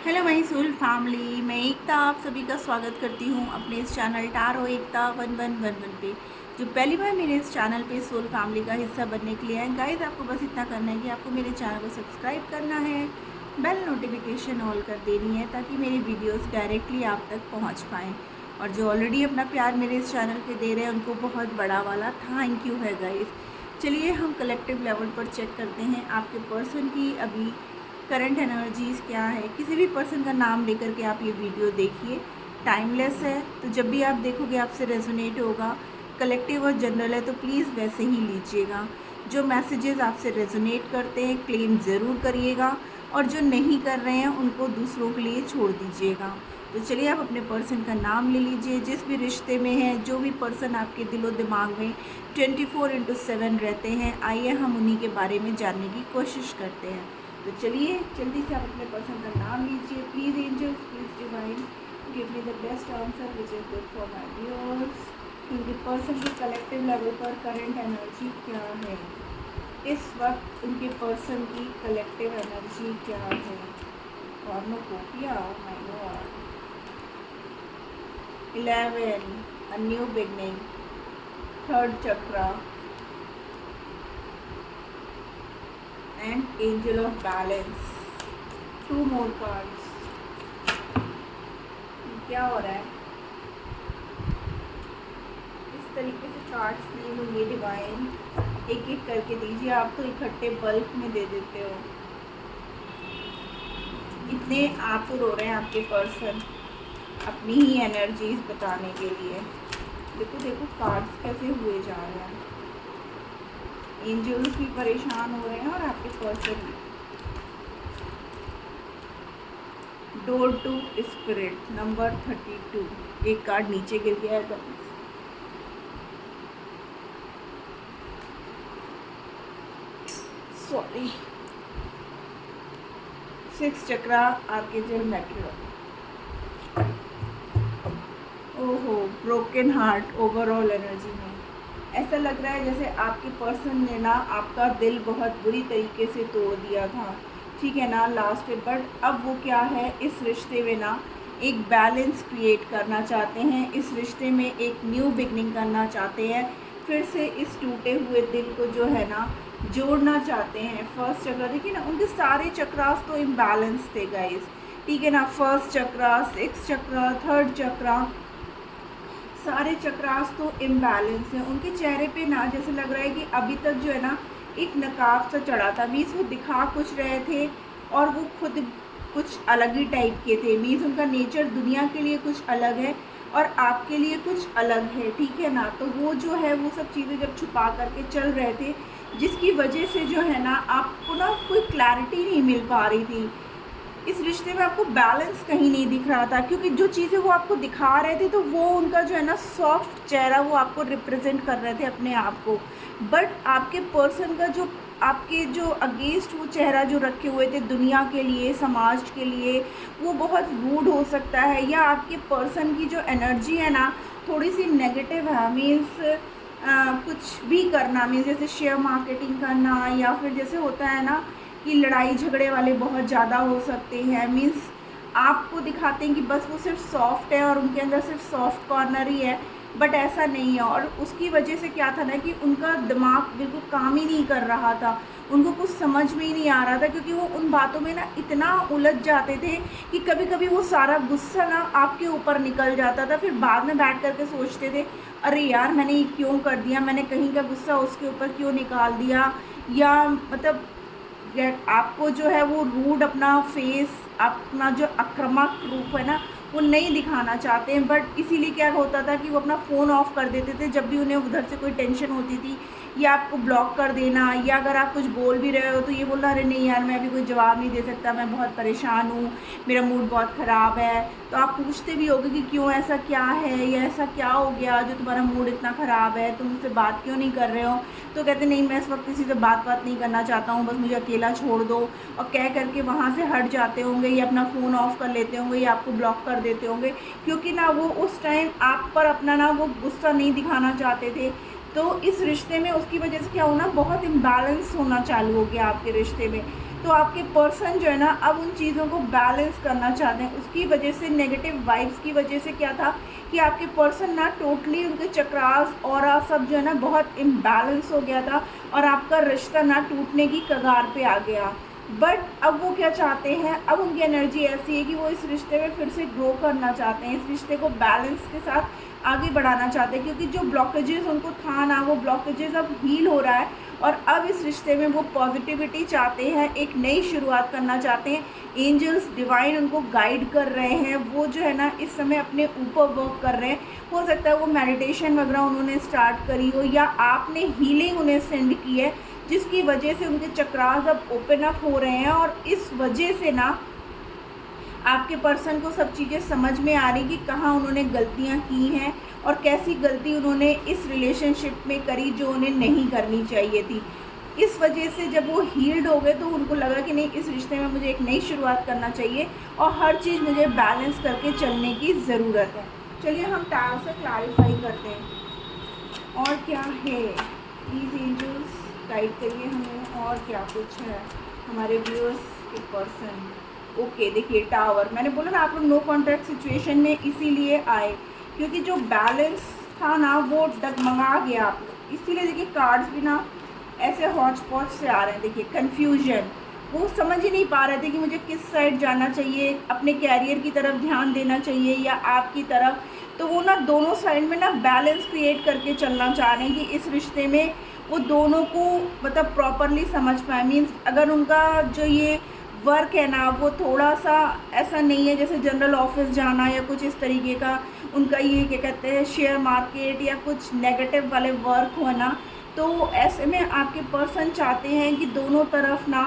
Hello my soul family, मैं एकता आप सभी का स्वागत करती हूँ अपने इस चैनल टारो एकता 1111 पे। जो पहली बार मेरे इस चैनल पे सोल फैमिली का हिस्सा बनने के लिए आए गाइस, आपको बस इतना करना है कि आपको मेरे चैनल को सब्सक्राइब करना है, बेल नोटिफिकेशन ऑल कर देनी है ताकि मेरी वीडियोस डायरेक्टली आप तक पहुँच पाएँ। और जो ऑलरेडी अपना प्यार मेरे इस चैनल पर दे रहे हैं उनको बहुत बड़ा वाला थैंक यू है गाइस। चलिए हम कलेक्टिव लेवल पर चेक करते हैं आपके पर्सन की अभी करंट एनर्जीज़ क्या है। किसी भी पर्सन का नाम लेकर के आप ये वीडियो देखिए, टाइमलेस है, तो जब भी आप देखोगे आपसे रेजोनेट होगा। कलेक्टिव और जनरल है तो प्लीज़ वैसे ही लीजिएगा। जो मैसेजेस आपसे रेजोनेट करते हैं क्लेम ज़रूर करिएगा, और जो नहीं कर रहे हैं उनको दूसरों के लिए छोड़ दीजिएगा। तो चलिए आप अपने पर्सन का नाम ले लीजिए, जिस भी रिश्ते में है, जो भी पर्सन आपके दिलो दिमाग में 24/7 रहते हैं। आइए हम उन्हीं के बारे में जानने की कोशिश करते हैं। तो चलिए जल्दी से आप अपने पर्सन का नाम लीजिए। Please angels, please divine, give me the best answer which is good for my viewers. क्योंकि पर्सन के कलेक्टिव लेवल पर करंट एनर्जी क्या है, इस वक्त उनके पर्सन की कलेक्टिव एनर्जी क्या है। कॉर्नोकोपिया, my God, 11, a new beginning, third chakra and angel of balance, 2 more cards। क्या हो रहा है? इस तरीके से कार्ड्स लिए होंगे डिवाइन, एक एक करके दीजिए। आप तो इकट्ठे बल्क में दे देते हो। इतने आतुर हो रहे हैं आपके पर्सन अपनी ही एनर्जीज बताने के लिए। देखो देखो कार्ड्स कैसे हुए जा रहे हैं। एंजल्स भी परेशान हो रहे हैं और आपके पर्सन भी। डोर टू स्पिरिट नंबर 32, एक कार्ड नीचे गिर गया है। सॉरी। 6 चक्रा, आर्कएंजल मैट्रियल। ओहो, ब्रोकन हार्ट ओवरऑल एनर्जी में ऐसा लग रहा है जैसे आपके पर्सन ने ना आपका दिल बहुत बुरी तरीके से तोड़ दिया था, ठीक है ना, लास्ट में। बट अब वो क्या है, इस रिश्ते में ना एक बैलेंस क्रिएट करना चाहते हैं। इस रिश्ते में एक न्यू बिगनिंग करना चाहते हैं। फिर से इस टूटे हुए दिल को जो है ना जोड़ना चाहते हैं। फर्स्ट चक्रा देखिए ना, उनके सारे चक्रास तो इम्बैलेंस थे गाइस, ठीक है ना। फर्स्ट चक्रा, 6 चक्रा, थर्ड चक्रा, सारे चक्रास तो इम्बैलेंस हैं। उनके चेहरे पे ना जैसे लग रहा है कि अभी तक जो है ना एक नकाब सा चढ़ा था। मीन्स वो दिखा कुछ रहे थे और वो खुद कुछ अलग ही टाइप के थे। मीन्स उनका नेचर दुनिया के लिए कुछ अलग है और आपके लिए कुछ अलग है, ठीक है ना। तो वो जो है वो सब चीज़ें जब छुपा करके चल रहे थे, जिसकी वजह से जो है ना आपको ना कोई क्लैरिटी नहीं मिल पा रही थी। इस रिश्ते में आपको बैलेंस कहीं नहीं दिख रहा था, क्योंकि जो चीज़ें वो आपको दिखा रहे थे तो वो उनका जो है ना सॉफ्ट चेहरा वो आपको रिप्रेजेंट कर रहे थे अपने आप को। बट आपके पर्सन का जो आपके जो अगेंस्ट वो चेहरा जो रखे हुए थे दुनिया के लिए, समाज के लिए, वो बहुत रूड हो सकता है। या आपके पर्सन की जो एनर्जी है ना थोड़ी सी नेगेटिव है। मीन्स कुछ भी करना, मीन्स जैसे शेयर मार्केटिंग करना, या फिर जैसे होता है ना कि लड़ाई झगड़े वाले बहुत ज़्यादा हो सकते हैं। मीन्स आपको दिखाते हैं कि बस वो सिर्फ सॉफ्ट है और उनके अंदर सिर्फ सॉफ्ट कॉर्नर ही है, बट ऐसा नहीं है। और उसकी वजह से क्या था ना कि उनका दिमाग बिल्कुल काम ही नहीं कर रहा था, उनको कुछ समझ में ही नहीं आ रहा था, क्योंकि वो उन बातों में ना इतना उलझ जाते थे कि कभी कभी वो सारा गुस्सा ना आपके ऊपर निकल जाता था। फिर बाद में बैठ करके सोचते थे, अरे यार मैंने ये क्यों कर दिया, मैंने कहीं का गुस्सा उसके ऊपर क्यों निकाल दिया। या मतलब आपको जो है वो रूड अपना फेस, अपना जो आक्रामक रूप है ना वो नहीं दिखाना चाहते हैं। बट इसीलिए क्या होता था कि वो अपना फ़ोन ऑफ कर देते थे जब भी उन्हें उधर से कोई टेंशन होती थी, या आपको ब्लॉक कर देना, या अगर आप कुछ बोल भी रहे हो तो ये बोलना, अरे नहीं यार मैं अभी कोई जवाब नहीं दे सकता, मैं बहुत परेशान हूँ, मेरा मूड बहुत ख़राब है। तो आप पूछते भी होगे कि क्यों, ऐसा क्या है या ऐसा क्या हो गया जो तुम्हारा मूड इतना ख़राब है, तुम मुझसे बात क्यों नहीं कर रहे हो। तो कहते नहीं मैं इस वक्त किसी से बात नहीं करना चाहता हूँ, बस मुझे अकेला छोड़ दो। और कह करके वहाँ से हट जाते होंगे, या अपना फ़ोन ऑफ कर लेते होंगे, या आपको ब्लॉक कर देते होंगे, क्योंकि ना वो उस टाइम आप पर अपना ना वो गुस्सा नहीं दिखाना चाहते थे। तो इस रिश्ते में उसकी वजह से क्या होना, बहुत इम्बैलेंस होना चालू हो गया आपके रिश्ते में। तो आपके पर्सन जो है ना अब उन चीज़ों को बैलेंस करना चाहते हैं। उसकी वजह से नेगेटिव वाइब्स की वजह से क्या था कि आपके पर्सन ना टोटली उनके चक्रास और सब जो है ना बहुत इम्बैलेंस हो गया था और आपका रिश्ता ना टूटने की कगार पे आ गया। बट अब वो क्या चाहते हैं, अब उनकी एनर्जी ऐसी है कि वो इस रिश्ते में फिर से ग्रो करना चाहते हैं, इस रिश्ते को बैलेंस के साथ आगे बढ़ाना चाहते हैं, क्योंकि जो ब्लॉकेजेस उनको था ना वो ब्लॉकेजेस अब हील हो रहा है और अब इस रिश्ते में वो पॉजिटिविटी चाहते हैं, एक नई शुरुआत करना चाहते हैं। एंजल्स डिवाइन उनको गाइड कर रहे हैं, वो जो है ना इस समय अपने ऊपर वर्क कर रहे हैं। हो सकता है वो मेडिटेशन वगैरह उन्होंने स्टार्ट करी हो या आपने हीलिंग उन्हें सेंड की है, जिसकी वजह से उनके चक्रास अब ओपन अप हो रहे हैं और इस वजह से ना आपके पर्सन को सब चीज़ें समझ में आ रही कि कहाँ उन्होंने गलतियाँ की हैं और कैसी गलती उन्होंने इस रिलेशनशिप में करी जो उन्हें नहीं करनी चाहिए थी। इस वजह से जब वो हील्ड हो गए तो उनको लगा कि नहीं, इस रिश्ते में मुझे एक नई शुरुआत करना चाहिए और हर चीज़ मुझे बैलेंस करके चलने की ज़रूरत है। चलिए हम टैरो से क्लैरिफाई करते हैं और क्या है। प्लीज़ एंजल्स गाइड करिए हमें और क्या कुछ है हमारे व्यूअर्स के पर्सन। ओके देखिए टावर, मैंने बोला ना आप लोग नो कॉन्ट्रैक्ट सिचुएशन में इसीलिए आए क्योंकि जो बैलेंस था ना वो डगमगा गया आप लोग, इसीलिए देखिए कार्ड्स भी ना ऐसे हॉच पॉच से आ रहे हैं। देखिए कन्फ्यूजन, वो समझ ही नहीं पा रहे थे कि मुझे किस साइड जाना चाहिए, अपने कैरियर की तरफ ध्यान देना चाहिए या आपकी तरफ। तो वो ना दोनों साइड में ना बैलेंस क्रिएट करके चलना चाह रहे हैं कि इस रिश्ते में वो दोनों को मतलब प्रॉपरली समझ पाए। मीन्स अगर उनका जो ये वर्क है ना वो थोड़ा सा ऐसा नहीं है जैसे जनरल ऑफिस जाना या कुछ इस तरीके का, उनका ये क्या कहते हैं शेयर मार्केट या कुछ नेगेटिव वाले वर्क हो ना, तो ऐसे में आपके पर्सन चाहते हैं कि दोनों तरफ ना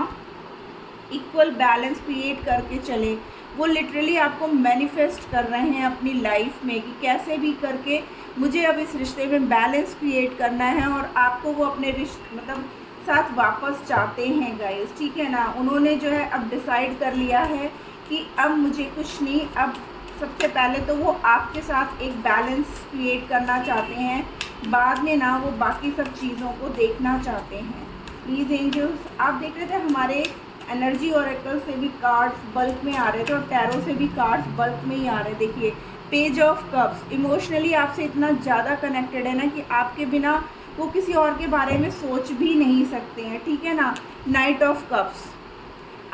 इक्वल बैलेंस क्रिएट करके चले। वो लिटरली आपको मैनिफेस्ट कर रहे हैं अपनी लाइफ में कि कैसे भी करके मुझे अब इस रिश्ते में बैलेंस क्रिएट करना है और आपको वो अपने रिश्ते मतलब साथ वापस चाहते हैं गाइस, ठीक है ना। उन्होंने जो है अब डिसाइड कर लिया है कि अब मुझे कुछ नहीं, अब सबसे पहले तो वो आपके साथ एक बैलेंस क्रिएट करना चाहते हैं, बाद में ना वो बाकी सब चीज़ों को देखना चाहते हैं। प्लीज़ एंजल्स, आप देख रहे थे हमारे एनर्जी ऑरेकल से भी कार्ड्स बल्क में आ रहे थे और टैरो से भी कार्ड्स बल्क में ही आ रहे। देखिए पेज ऑफ कप्स, इमोशनली आपसे इतना ज़्यादा कनेक्टेड है ना कि आपके बिना वो किसी और के बारे में सोच भी नहीं सकते हैं, ठीक है ना। नाइट ऑफ कप्स,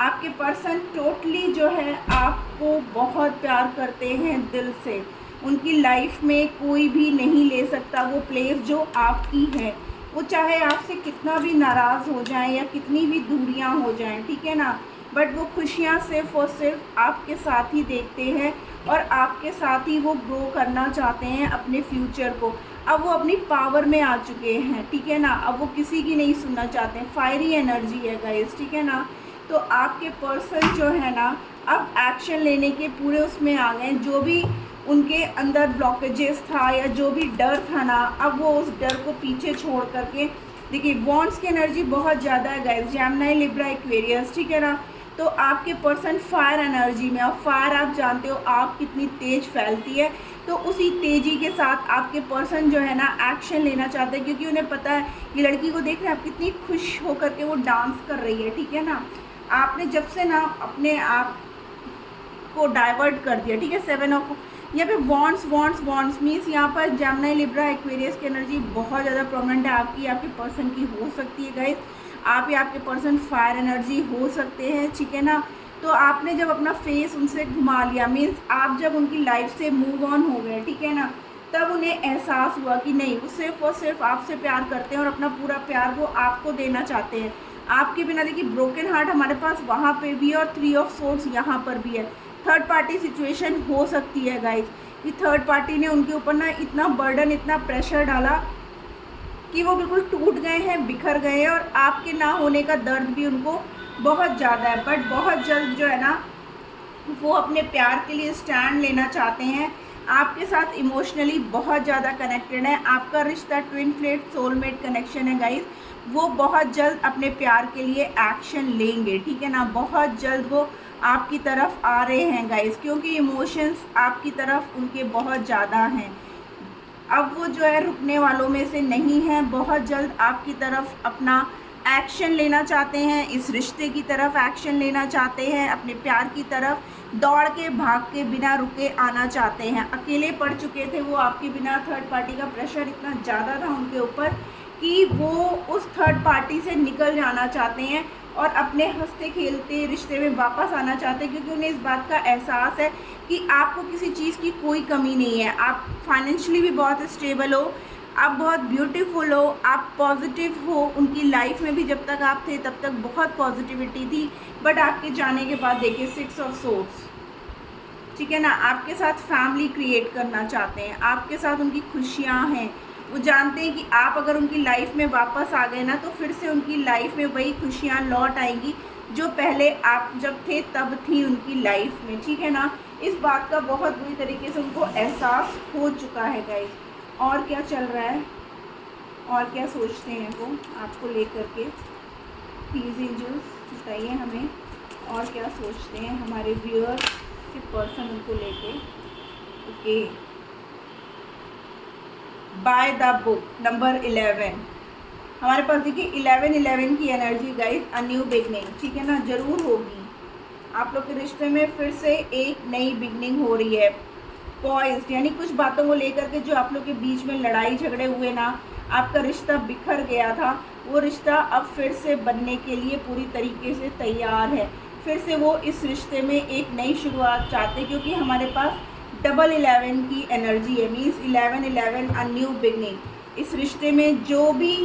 आपके पर्सन टोटली जो है आपको बहुत प्यार करते हैं दिल से। उनकी लाइफ में कोई भी नहीं ले सकता वो प्लेस जो आपकी है, वो चाहे आपसे कितना भी नाराज़ हो जाए या कितनी भी दूरियां हो जाएं, ठीक है ना। बट वो खुशियां सिर्फ़ और सिर्फ आपके साथ ही देखते हैं और आपके साथ ही वो ग्रो करना चाहते हैं अपने फ्यूचर को। अब वो अपनी पावर में आ चुके हैं, ठीक है ना। अब वो किसी की नहीं सुनना चाहते हैं। फायरी एनर्जी है गाइस, ठीक है ना। तो आपके पर्सन जो है ना अब एक्शन लेने के पूरे उसमें आ गए। जो भी उनके अंदर ब्लॉकेजेस था या जो भी डर था ना, अब वो उस डर को पीछे छोड़ करके देखिए वॉन्ड्स की एनर्जी बहुत ज़्यादा है गाइस, जेमिनी लिब्रा एक्वेरियस, ठीक है ना। तो आपके पर्सन फायर एनर्जी में, और फायर आप जानते हो आग कितनी तेज़ फैलती है, तो उसी तेज़ी के साथ आपके पर्सन जो है ना एक्शन लेना चाहते हैं, क्योंकि उन्हें पता है ये लड़की को देख रहे हैं आप कितनी खुश होकर के वो डांस कर रही है, ठीक है ना। आपने जब से ना अपने आप को डाइवर्ट कर दिया, ठीक है। 7 ऑफ यहाँ पे वॉन्ट्स मीन्स यहाँ पर जेमिनी लिब्रा एक्वेरियस की एनर्जी बहुत ज़्यादा प्रोमिनेंट है आपकी, आपके पर्सन की हो सकती है गाइस। आप या आपके पर्सन फायर एनर्जी हो सकते हैं, ठीक है ना। तो आपने जब अपना फेस उनसे घुमा लिया, मीन्स आप जब उनकी लाइफ से मूव ऑन हो गए, ठीक है ना, तब उन्हें एहसास हुआ कि नहीं, वो सिर्फ और सिर्फ आपसे प्यार करते हैं और अपना पूरा प्यार वो आपको देना चाहते हैं। आपके बिना देखिए ब्रोकन हार्ट हमारे पास वहाँ पे भी है और 3 ऑफ सोर्ड्स यहाँ पर भी है। थर्ड पार्टी सिचुएशन हो सकती है गाइस, कि थर्ड पार्टी ने उनके ऊपर ना इतना बर्डन, इतना प्रेशर डाला कि वो बिल्कुल टूट गए हैं, बिखर गए हैं और आपके ना होने का दर्द भी उनको बहुत ज़्यादा है। बट बहुत जल्द जो है ना वो अपने प्यार के लिए स्टैंड लेना चाहते हैं। आपके साथ इमोशनली बहुत ज़्यादा कनेक्टेड है। आपका रिश्ता ट्विन फ्लेट सोलमेट कनेक्शन है गाइस। वो बहुत जल्द अपने प्यार के लिए एक्शन लेंगे, ठीक है ना। बहुत जल्द वो आपकी तरफ आ रहे हैं गाइस, क्योंकि इमोशंस आपकी तरफ उनके बहुत ज़्यादा हैं। अब वो जो है रुकने वालों में से नहीं हैं, बहुत जल्द आपकी तरफ अपना एक्शन लेना चाहते हैं, इस रिश्ते की तरफ एक्शन लेना चाहते हैं, अपने प्यार की तरफ दौड़ के भाग के बिना रुके आना चाहते हैं। अकेले पड़ चुके थे वो आपके बिना, थर्ड पार्टी का प्रेशर इतना ज़्यादा था उनके ऊपर कि वो उस थर्ड पार्टी से निकल जाना चाहते हैं और अपने हंसते खेलते रिश्ते में वापस आना चाहते हैं, क्योंकि उन्हें इस बात का एहसास है कि आपको किसी चीज़ की कोई कमी नहीं है। आप फाइनेंशियली भी बहुत स्टेबल हो, आप बहुत ब्यूटीफुल हो, आप पॉजिटिव हो। उनकी लाइफ में भी जब तक आप थे तब तक बहुत पॉजिटिविटी थी, बट आपके जाने के बाद देखिए 6 ऑफ सोर्ड्स, ठीक है ना। आपके साथ फैमिली क्रिएट करना चाहते हैं, आपके साथ उनकी खुशियाँ हैं। वो जानते हैं कि आप अगर उनकी लाइफ में वापस आ गए ना तो फिर से उनकी लाइफ में वही खुशियाँ लौट आएंगी जो पहले आप जब थे तब थी उनकी लाइफ में, ठीक है ना। इस बात का बहुत बुरी तरीके से उनको एहसास हो चुका है गाइस। और क्या चल रहा है और क्या सोचते हैं वो आपको लेकर के, प्लीज़ एंजल्स बताइए हमें। और क्या सोचते हैं हमारे व्यूअर्स के पर्सन उनको लेके। Okay, by the book number 11 हमारे पास देखिए 11 की energy guys, a new beginning, ठीक है ना, ज़रूर होगी। आप लोग के रिश्ते में फिर से एक नई बिगनिंग हो रही है। पॉइज्ड यानी कुछ बातों को लेकर के जो आप लोग के बीच में लड़ाई झगड़े हुए ना, आपका रिश्ता बिखर गया था, वो रिश्ता अब फिर से बनने के लिए पूरी तरीके से तैयार है। फिर से वो इस रिश्ते में एक नई शुरुआत चाहते हैं, क्योंकि हमारे पास डबल 11 की एनर्जी है, मीन्स 11 अ न्यू बिगनिंग। इस रिश्ते में जो भी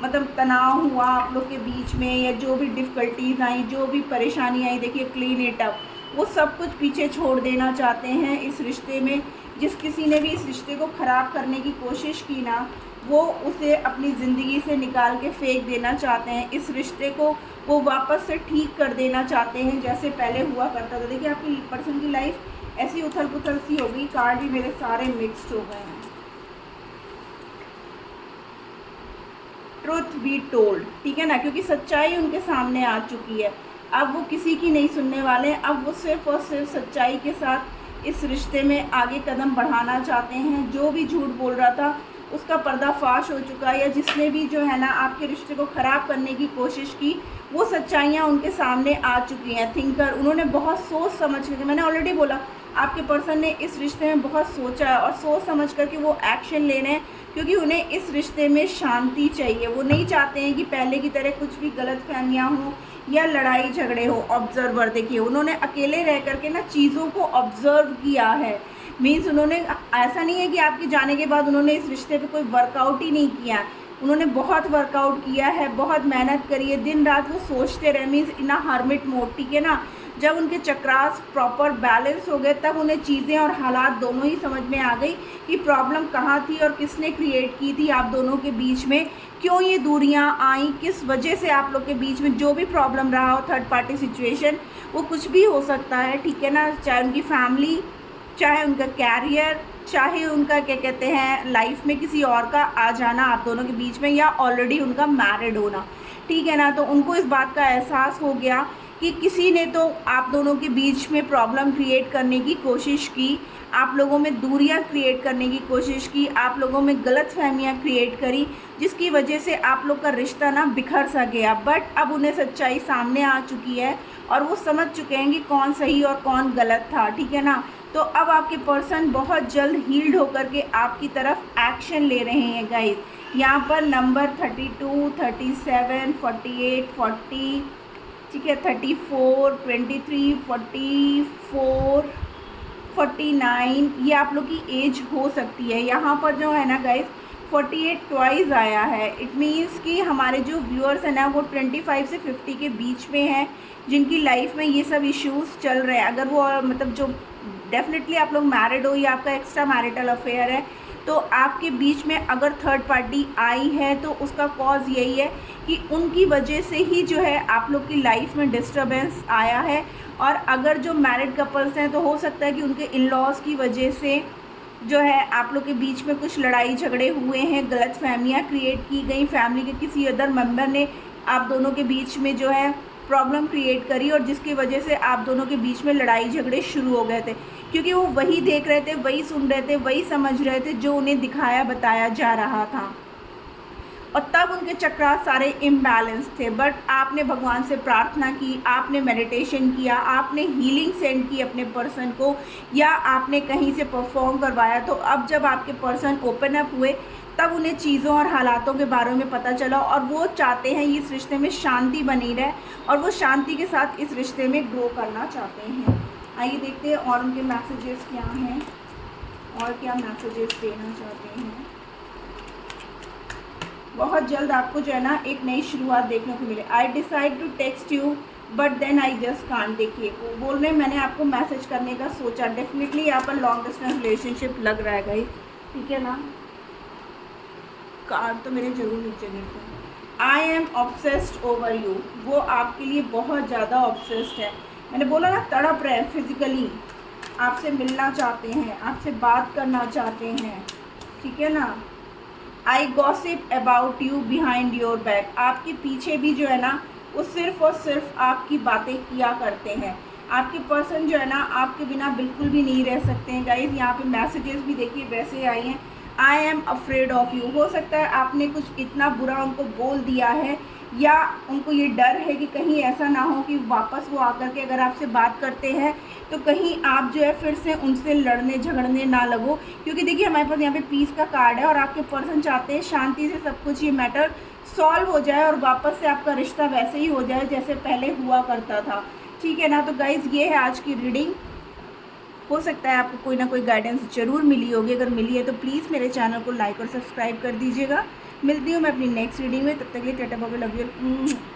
मतलब तनाव हुआ आप लोग के बीच में, या जो भी डिफ़िकल्टीज आई, जो भी परेशानी आई, देखिए क्लीन इट अप, वो सब कुछ पीछे छोड़ देना चाहते हैं इस रिश्ते में। जिस किसी ने भी इस रिश्ते को ख़राब करने की कोशिश की ना, वो उसे अपनी ज़िंदगी से निकाल के फेंक देना चाहते हैं। इस रिश्ते को वो वापस से ठीक कर देना चाहते हैं जैसे पहले हुआ करता था। देखिए आपकी पर्सन की लाइफ ऐसी उथल पुथल सी हो गई, कार्ड भी मेरे सारे मिक्स्ड हो गए हैं। ट्रुथ बी टोल्ड, ठीक है ना, क्योंकि सच्चाई उनके सामने आ चुकी है। अब वो किसी की नहीं सुनने वाले, अब वो सिर्फ और सिर्फ सच्चाई के साथ इस रिश्ते में आगे कदम बढ़ाना चाहते हैं। जो भी झूठ बोल रहा था उसका पर्दाफाश हो चुका है, या जिसने भी जो है ना आपके रिश्ते को ख़राब करने की कोशिश की, वो सच्चाइयाँ उनके सामने आ चुकी हैं। थिंकर, उन्होंने बहुत सोच समझ करके, मैंने ऑलरेडी बोला आपके पर्सन ने इस रिश्ते में बहुत सोचा है और सोच समझ करके वो एक्शन ले रहे हैं, क्योंकि उन्हें इस रिश्ते में शांति चाहिए। वो नहीं चाहते हैं कि पहले की तरह कुछ भी गलतफहमियां हों या लड़ाई झगड़े हो। ऑब्जर्वर, देखिए उन्होंने अकेले रह करके ना चीज़ों को ऑब्जर्व किया है। मीन्स उन्होंने, ऐसा नहीं है कि आपके जाने के बाद उन्होंने इस रिश्ते पे कोई वर्कआउट ही नहीं किया, उन्होंने बहुत वर्कआउट किया है, बहुत मेहनत करी है, दिन रात वो सोचते रहे। Means in a hermit mode, ठीक है ना। जब उनके चक्रास प्रॉपर बैलेंस हो गए तब उन्हें चीज़ें और हालात दोनों ही समझ में आ गई कि प्रॉब्लम कहाँ थी और किसने क्रिएट की थी आप दोनों के बीच में, क्यों ये दूरियां आई, किस वजह से आप लोग के बीच में जो भी प्रॉब्लम रहा हो, थर्ड पार्टी सिचुएशन, वो कुछ भी हो सकता है, ठीक है ना। चाहे उनकी फैमिली, चाहे उनका कैरियर, चाहे उनका क्या कहते हैं लाइफ में किसी और का आ जाना आप दोनों के बीच में, या ऑलरेडी उनका मैरिड होना, ठीक है ना। तो उनको इस बात का एहसास हो गया कि किसी ने तो आप दोनों के बीच में प्रॉब्लम क्रिएट करने की कोशिश की, आप लोगों में दूरियां क्रिएट करने की कोशिश की, आप लोगों में गलतफहमियां क्रिएट करी, जिसकी वजह से आप लोग का रिश्ता ना बिखर सा गया। बट अब उन्हें सच्चाई सामने आ चुकी है और वो समझ चुके हैं कि कौन सही और कौन गलत था, ठीक है ना। तो अब आपके पर्सन बहुत जल्द हील्ड होकर के आपकी तरफ एक्शन ले रहे हैं गाइस। यहाँ पर नंबर 32, 37, 48, 40, ठीक है, 34, 23, 44, 49, ये आप लोग की एज हो सकती है। यहाँ पर जो है ना गाइस 48 ट्वाइस आया है। इट मीन्स कि हमारे जो व्यूअर्स हैं ना वो 25 से 50 के बीच में हैं, जिनकी लाइफ में ये सब इश्यूज़ चल रहे हैं। अगर वो मतलब जो डेफिनेटली आप लोग मैरिड हो या आपका एक्स्ट्रा मैरिटल अफेयर है, तो आपके बीच में अगर थर्ड पार्टी आई है तो उसका कॉज यही है कि उनकी वजह से ही जो है आप लोग की लाइफ में डिस्टर्बेंस आया है। और अगर जो मैरिड कपल्स हैं तो हो सकता है कि उनके इन लॉज की वजह से जो है आप लोग के बीच में कुछ लड़ाई झगड़े हुए हैं, गलतफहमियां क्रिएट की गई, फैमिली के किसी अदर मेंबर ने आप दोनों के बीच में जो है प्रॉब्लम क्रिएट करी, और जिसकी वजह से आप दोनों के बीच में लड़ाई झगड़े शुरू हो गए थे, क्योंकि वो वही देख रहे थे, वही सुन रहे थे, वही समझ रहे थे जो उन्हें दिखाया बताया जा रहा था। और तब उनके चक्रास सारे इम्बैलेंस थे। बट आपने भगवान से प्रार्थना की, आपने मेडिटेशन किया, आपने हीलिंग सेंड की अपने पर्सन को, या आपने कहीं से परफॉर्म करवाया, तो अब जब आपके पर्सन ओपन अप हुए तब उन्हें चीज़ों और हालातों के बारे में पता चला, और वो चाहते हैं इस रिश्ते में शांति बनी रहे, और वो शांति के साथ इस रिश्ते में ग्रो करना चाहते हैं। आइए देखते हैं और उनके मैसेजेस क्या हैं, और क्या मैसेजेस देना चाहते हैं। बहुत जल्द आपको जो है ना एक नई शुरुआत देखने को मिले। I decide to text you but then I just can't. देखिए वो बोल रहे हैं मैंने आपको मैसेज करने का सोचा। डेफिनेटली यहाँ पर लॉन्ग डिस्टेंस रिलेशनशिप लग रहा है गाइस, ठीक है ना। कार्ड तो मेरे जरूर नीचे गिरते हैं। I am obsessed over you, वो आपके लिए बहुत ज़्यादा ऑब्सेस्ड है। मैंने बोला ना तड़प रहे, फिजिकली आपसे मिलना चाहते हैं, आपसे बात करना चाहते हैं, ठीक है ना। I gossip about you behind your back, आपके पीछे भी जो है ना वो सिर्फ़ और सिर्फ आपकी बातें किया करते हैं। आपके पर्सन जो है ना आपके बिना बिल्कुल भी नहीं रह सकते हैं गाइज। यहाँ पे मैसेजेस भी देखिए वैसे आई हैं। I am afraid of you, हो सकता है आपने कुछ इतना बुरा उनको बोल दिया है, या उनको ये डर है कि कहीं ऐसा ना हो कि वापस वो आकर के अगर आपसे बात करते हैं तो कहीं आप जो है फिर से उनसे लड़ने झगड़ने ना लगो। क्योंकि देखिए हमारे पास यहाँ पे पीस का कार्ड है, और आपके पर्सन चाहते हैं शांति से सब कुछ ये मैटर सॉल्व हो जाए, और वापस से आपका रिश्ता वैसे ही हो जाए जैसे पहले हुआ करता था, ठीक है ना। तो गाइज़ ये है आज की रीडिंग। हो सकता है आपको कोई ना कोई गाइडेंस ज़रूर मिली होगी। अगर मिली है तो प्लीज़ मेरे चैनल को लाइक और सब्सक्राइब कर दीजिएगा। मिलती हूँ मैं अपनी नेक्स्ट रीडिंग में, तब तक के लिए tata bye bye, love you.